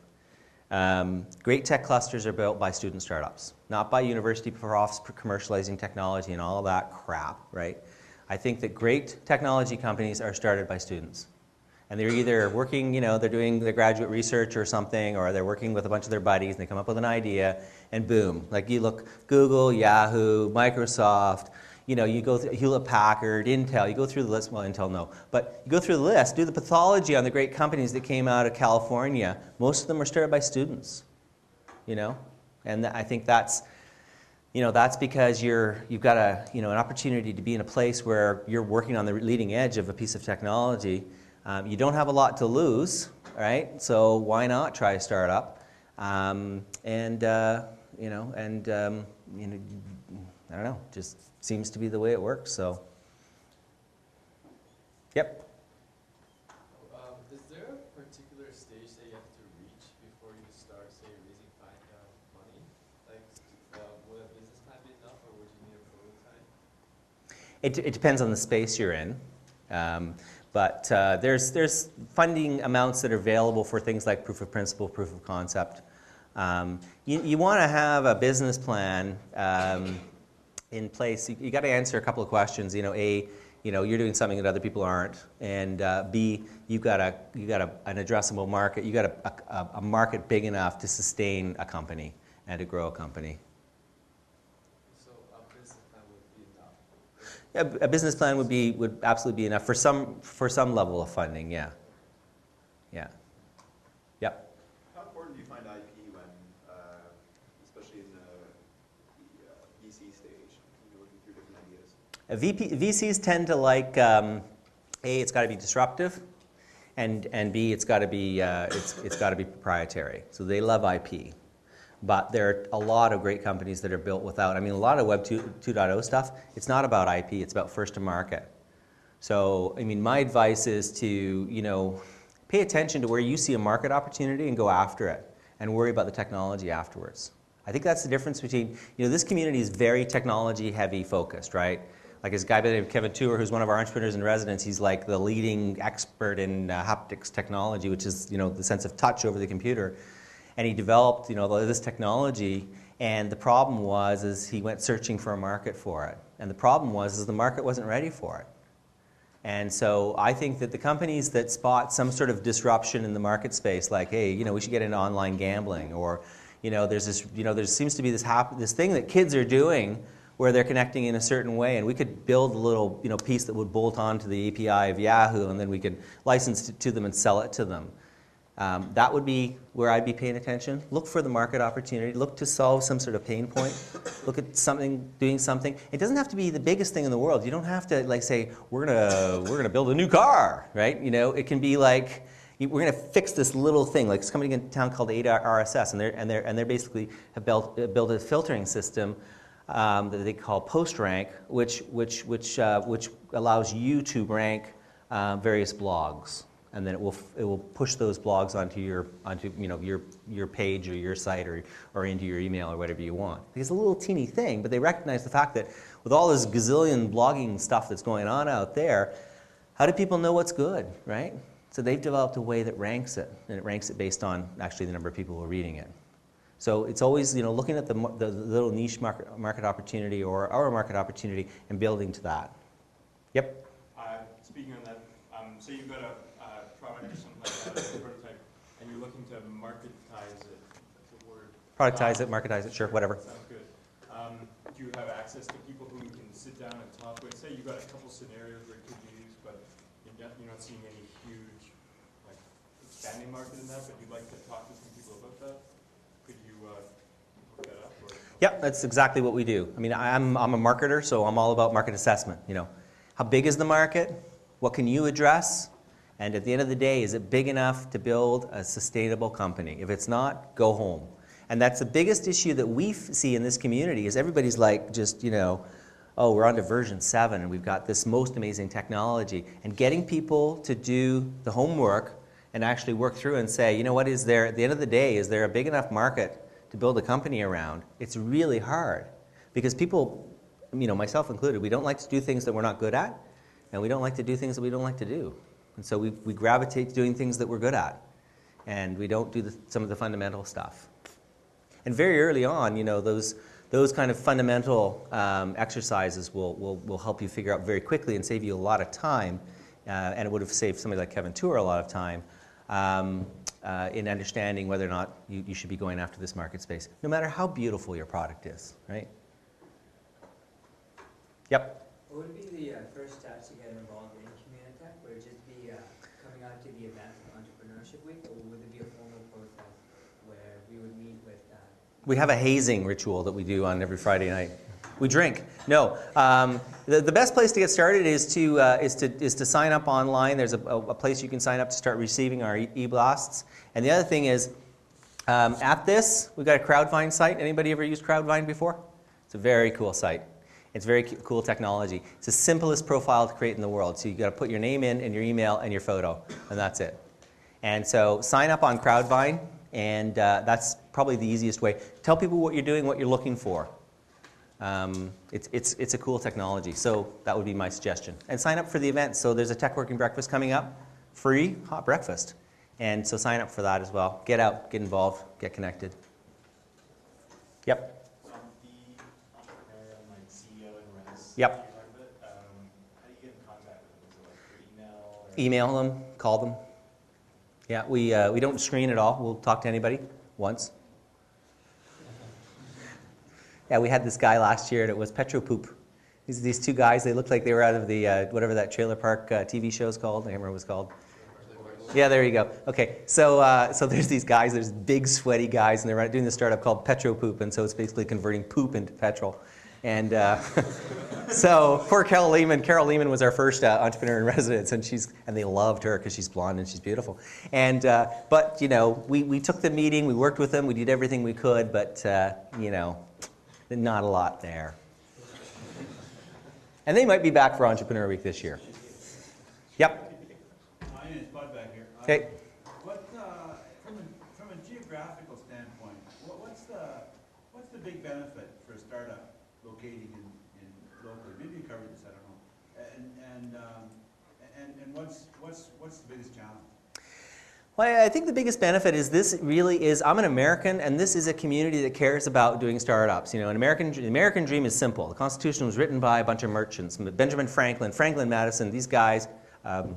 great tech clusters are built by student startups, not by university profs commercializing technology and all of that crap, right? I think that great technology companies are started by students. And they're either working, you know, they're doing their graduate research or something, or they're working with a bunch of their buddies and they come up with an idea, and boom. Like you look, Google, Yahoo, Microsoft, you know, you go through Hewlett-Packard, Intel, you go through the list, well, Intel no, but you go through the list, do the pathology on the great companies that came out of California. Most of them were started by students, you know? And I think that's, you know, that's because you've got an opportunity to be in a place where you're working on the leading edge of a piece of technology. You don't have a lot to lose, right? So why not try a startup? You know, I don't know, just seems to be the way it works, so. Yep. Is there a particular stage that you have to reach before you start, say, raising money? Like, would a business plan be enough, or would you need a prototype? It depends on the space you're in. But there's funding amounts that are available for things like proof of principle, proof of concept. You want to have a business plan in place. You got to answer a couple of questions. You know, A, you know, you're doing something that other people aren't, and B, you've got an addressable market. You got a market big enough to sustain a company and to grow a company. So a business plan would be enough. A business plan would absolutely be enough for some level of funding. Yeah. Yeah. Yep. How important do you find IP when, especially in the VC stage, when you're looking through different ideas? VCs tend to like A, it's got to be disruptive, and B, it's got to be proprietary. So they love IP. But there are a lot of great companies that are built without. I mean, a lot of Web 2.0 stuff, it's not about IP, it's about first to market. So, I mean, my advice is to, you know, pay attention to where you see a market opportunity and go after it, and worry about the technology afterwards. I think that's the difference between, you know, this community is very technology heavy focused, right? Like this guy by the name of Kevin Tour, who's one of our entrepreneurs in residence, he's like the leading expert in haptics technology, which is, you know, the sense of touch over the computer. And he developed, you know, this technology, and the problem was he went searching for a market for it. And the problem was the market wasn't ready for it. And so I think that the companies that spot some sort of disruption in the market space, like, hey, you know, we should get into online gambling, or, you know, there's this, you know, there seems to be this thing that kids are doing where they're connecting in a certain way, and we could build a little, you know, piece that would bolt onto the API of Yahoo, and then we could license it to them and sell it to them. That would be where I'd be paying attention. Look for the market opportunity. Look to solve some sort of pain point. Look at something, doing something. It doesn't have to be the biggest thing in the world. You don't have to like say we're gonna build a new car, right? You know, it can be like we're gonna fix this little thing. Like this company in town called RSS, and they basically have built a filtering system that they call PostRank, which allows you to rank various blogs. And then it will push those blogs onto your page or your site or into your email or whatever you want. It's a little teeny thing, but they recognize the fact that with all this gazillion blogging stuff that's going on out there, how do people know what's good, right? So they've developed a way that ranks it, and it ranks it based on actually the number of people who are reading it. So it's always, you know, looking at the little niche market opportunity or our market opportunity and building to that. Yep. Speaking on that, say you've got a product or something like that, a prototype, and you're looking to marketize it, that's the word. Productize it, marketize it, sure, whatever. Sounds good. Do you have access to people who you can sit down and talk with? Say you've got a couple scenarios where it could be used, but you're not seeing any huge, like, expanding market in that, but you'd like to talk to some people about that? Could you hook that up? Or? Yep, that's exactly what we do. I mean, I'm a marketer, so I'm all about market assessment. You know, how big is the market? What can you address? And at the end of the day, is it big enough to build a sustainable company? If it's not, go home. And that's the biggest issue that we see in this community is everybody's like just, you know, oh, we're on to version 7 and we've got this most amazing technology. And getting people to do the homework and actually work through and say, you know what, is there, at the end of the day, is there a big enough market to build a company around? It's really hard because people, you know, myself included, we don't like to do things that we're not good at and we don't like to do things that we don't like to do. And so we gravitate to doing things that we're good at and we don't do some of the fundamental stuff. And very early on, you know, those kind of fundamental exercises will help you figure out very quickly and save you a lot of time, and it would have saved somebody like Kevin Tour a lot of time in understanding whether or not you should be going after this market space, no matter how beautiful your product is, right? Yep? What would be the first steps to get involved in Communitech? Would it just be coming out to the event of Entrepreneurship Week, or would it be a formal process where we would meet with We have a hazing ritual that we do on every Friday night. We drink. No, the best place to get started is to sign up online. There's a place you can sign up to start receiving our e-blasts. And the other thing is, at this, we've got a Crowdvine site. Anybody ever used Crowdvine before? It's a very cool site. It's very cool technology. It's the simplest profile to create in the world. So you've got to put your name in and your email and your photo, and that's it. And so sign up on Crowdvine. And that's probably the easiest way. Tell people what you're doing, what you're looking for. It's a cool technology, so that would be my suggestion. And sign up for the event. So there's a Tech Working Breakfast coming up, free hot breakfast. And so sign up for that as well. Get out, get involved, get connected. Yep. The entrepreneur and like CEO and res. Yep. Part of it, how do you get in contact with them? Is it like through email? Or? Email them, call them. Yeah, we don't screen at all. We'll talk to anybody once. Yeah, we had this guy last year, and it was Petro Poop. These two guys, they looked like they were out of the, whatever that trailer park TV show is called. I can't remember what it was called. Yeah, there you go. Okay, so there's these guys, there's big sweaty guys, and they're doing this startup called Petro Poop, and so it's basically converting poop into petrol. And so poor Carol Lehman was our first entrepreneur in residence, and they loved her because she's blonde and she's beautiful. And but you know, we took the meeting, we worked with them, we did everything we could, but you know, not a lot there. And they might be back for Entrepreneur Week this year. Yep. Iain, it's Bud back here. Okay. What from a geographical standpoint, what's the big benefit for a startup locating in locally? Maybe you covered this, I don't know. And what's the biggest challenge? Well, I think the biggest benefit is this really is, I'm an American, and this is a community that cares about doing startups. You know, the American dream is simple. The Constitution was written by a bunch of merchants. Benjamin Franklin, Madison, these guys, were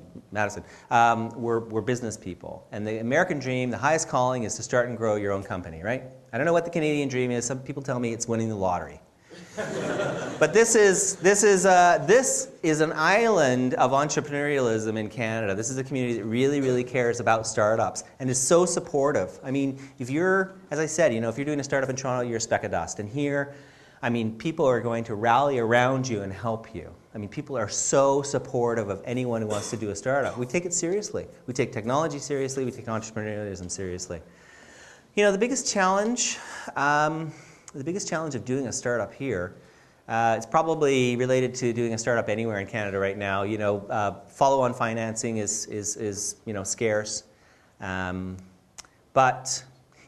business people. And the American dream, the highest calling, is to start and grow your own company, right? I don't know what the Canadian dream is. Some people tell me it's winning the lottery. But this is an island of entrepreneurialism in Canada. This is a community that really, really cares about startups and is so supportive. I mean, if you're, as I said, you know, if you're doing a startup in Toronto, you're a speck of dust. And here, I mean, people are going to rally around you and help you. I mean, people are so supportive of anyone who wants to do a startup. We take it seriously. We take technology seriously. We take entrepreneurialism seriously. You know, the biggest challenge of doing a startup here, it's probably related to doing a startup anywhere in Canada right now. You know, follow-on financing is you know, scarce, but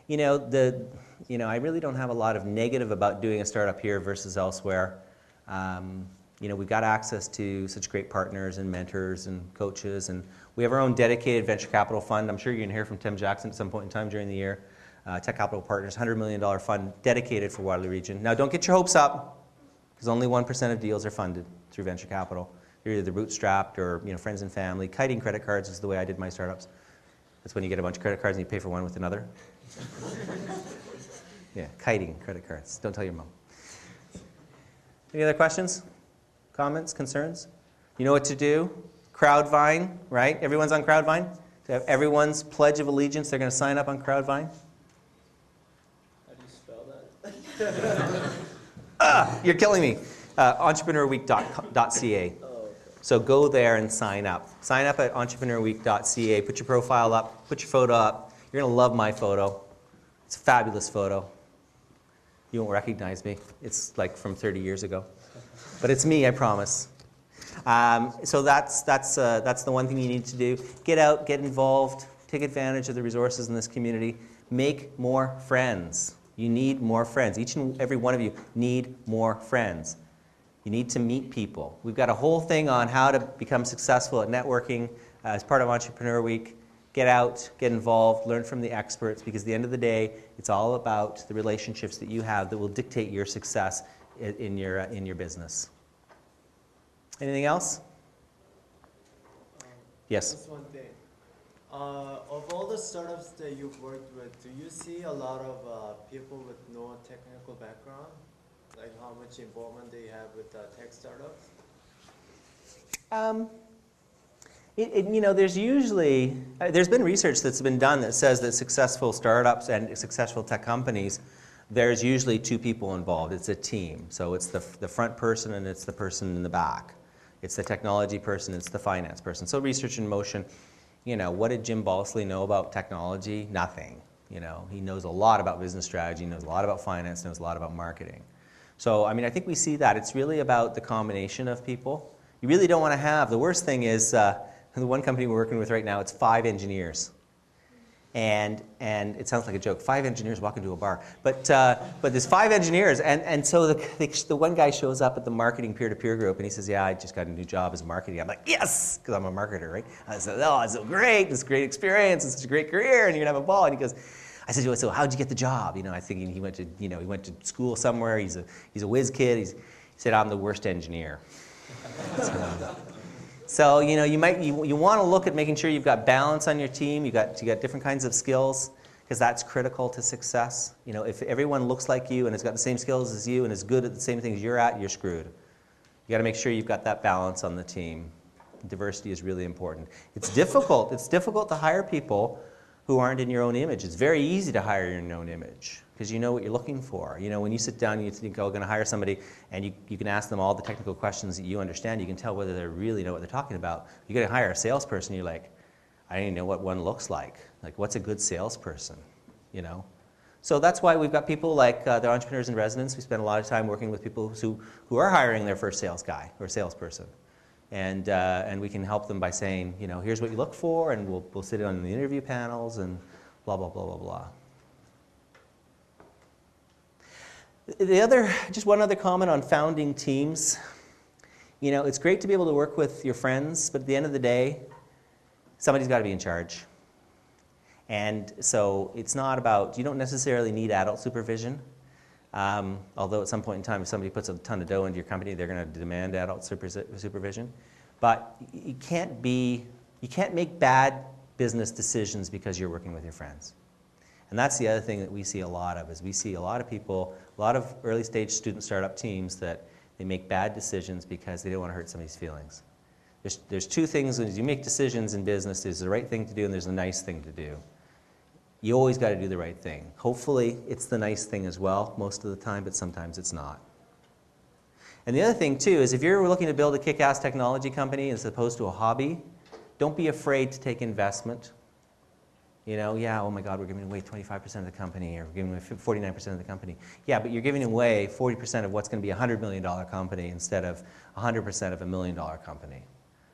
you know, I really don't have a lot of negative about doing a startup here versus elsewhere. You know, we've got access to such great partners and mentors and coaches, and we have our own dedicated venture capital fund. I'm sure you're going to hear from Tim Jackson at some point in time during the year. Tech Capital Partners, $100 million fund dedicated for Waterloo Region. Now, don't get your hopes up, because only 1% of deals are funded through venture capital. They're either bootstrapped or, you know, friends and family. Kiting credit cards is the way I did my startups. That's when you get a bunch of credit cards and you pay for one with another. Yeah, kiting credit cards. Don't tell your mom. Any other questions? Comments? Concerns? You know what to do? Crowdvine, right? Everyone's on Crowdvine? To have everyone's Pledge of Allegiance, they're going to sign up on Crowdvine. How do you spell that? You're killing me. Entrepreneurweek.ca. Oh, okay. So go there and sign up. Sign up at entrepreneurweek.ca. Put your profile up. Put your photo up. You're going to love my photo. It's a fabulous photo. You won't recognize me. It's like from 30 years ago. But it's me, I promise. So that's the one thing you need to do. Get out, get involved, take advantage of the resources in this community. Make more friends. You need more friends. Each and every one of you need more friends. You need to meet people. We've got a whole thing on how to become successful at networking as part of Entrepreneur Week. Get out, get involved, learn from the experts, because at the end of the day, it's all about the relationships that you have that will dictate your success in your business. Anything else? Yes? Just one thing. Of all the startups that you've worked with, do you see a lot of people with no technical background? Like how much involvement they have with tech startups? There's usually, there's been research that's been done that says that successful startups and successful tech companies, there's usually two people involved. It's a team. So it's the front person and it's the person in the back. It's the technology person, it's the finance person. So research in motion, what did Jim Balsley know about technology? Nothing. He knows a lot about business strategy, knows a lot about finance, knows a lot about marketing. So, I think we see that. It's really about the combination of people. You really don't want to have, the worst thing is, the one company we're working with right now, it's 5 engineers. And it sounds like a joke, 5 engineers walk into a bar. But there's 5 engineers, and so the one guy shows up at the marketing peer-to-peer group, and he says, yeah, I just got a new job as marketing. I'm like, yes, because I'm a marketer, right? I said, oh, it's so great, it's a great experience, it's such a great career, and you're going to have a ball. And he goes, I said, so how'd you get the job? I thinking he went to school somewhere, he's a whiz kid. He said, I'm the worst engineer. So you want to look at making sure you've got balance on your team. You got different kinds of skills, because that's critical to success. If everyone looks like you and has got the same skills as you and is good at the same things you're at, you're screwed. You got to make sure you've got that balance on the team. Diversity is really important. It's difficult. It's difficult to hire people who aren't in your own image. It's very easy to hire in your own image, because you know what you're looking for. When you sit down and you think, oh, I'm going to hire somebody, and you can ask them all the technical questions that you understand, you can tell whether they really know what they're talking about. You're going to hire a salesperson, you're like, I don't even know what one looks like. Like, what's a good salesperson? So that's why we've got people like the entrepreneurs in residence. We spend a lot of time working with people who are hiring their first sales guy or salesperson. And we can help them by saying, here's what you look for, and we'll sit on the interview panels and blah, blah, blah, blah, blah. Just one other comment on founding teams. It's great to be able to work with your friends, but at the end of the day, somebody's got to be in charge. And so it's not about, you don't necessarily need adult supervision. Although at some point in time, if somebody puts a ton of dough into your company, they're going to demand adult supervision. But you can't make bad business decisions because you're working with your friends. And that's the other thing that we see a lot of, is we see a lot of people, a lot of early stage student startup teams that they make bad decisions because they don't want to hurt somebody's feelings. There's two things as you make decisions in business. There's the right thing to do and there's the nice thing to do. You always got to do the right thing. Hopefully it's the nice thing as well most of the time, but sometimes it's not. And the other thing too is if you're looking to build a kick-ass technology company as opposed to a hobby, don't be afraid to take investment. Oh my God, we're giving away 25% of the company, or we're giving away 49% of the company. Yeah, but you're giving away 40% of what's going to be a $100 million company instead of 100% of $1 million company.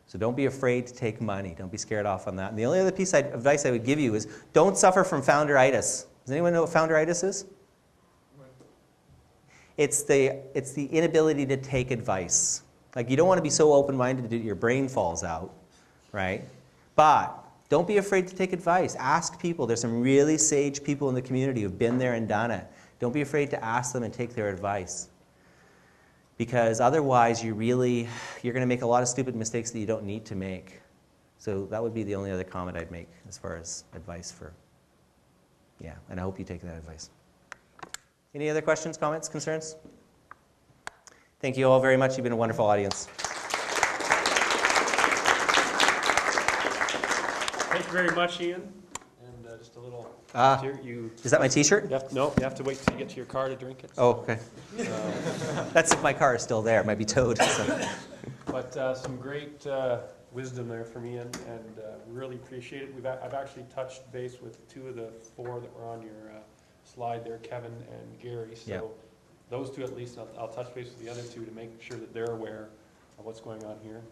So don't be afraid to take money. Don't be scared off on that. And the only other piece of advice I would give you is don't suffer from founderitis. Does anyone know what founderitis is? It's the inability to take advice. Like, you don't want to be so open-minded that your brain falls out, right? But don't be afraid to take advice. Ask people. There's some really sage people in the community who've been there and done it. Don't be afraid to ask them and take their advice. Because otherwise, you're going to make a lot of stupid mistakes that you don't need to make. So that would be the only other comment I'd make as far as advice for, yeah, and I hope you take that advice. Any other questions, comments, concerns? Thank you all very much. You've been a wonderful audience. Thank you very much, Ian. And just a little here. Is that my T-shirt? No, you have to wait till you get to your car to drink it. Oh, okay. That's if my car is still there. It might be towed. So. But some great wisdom there from Ian, and really appreciate it. I've actually touched base with 2 of the 4 that were on your slide there, Kevin and Gary. So Yep. those 2 at least, I'll touch base with the other 2 to make sure that they're aware of what's going on here.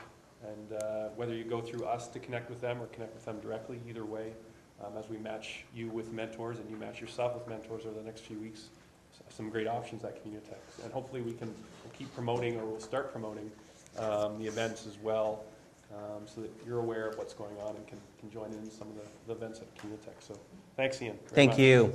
And whether you go through us to connect with them or connect with them directly, either way, as we match you with mentors and you match yourself with mentors over the next few weeks, some great options at Communitech. And hopefully we'll keep promoting, or we'll start promoting the events as well, so that you're aware of what's going on and can join in some of the events at Communitech. So thanks, Ian. Thank you.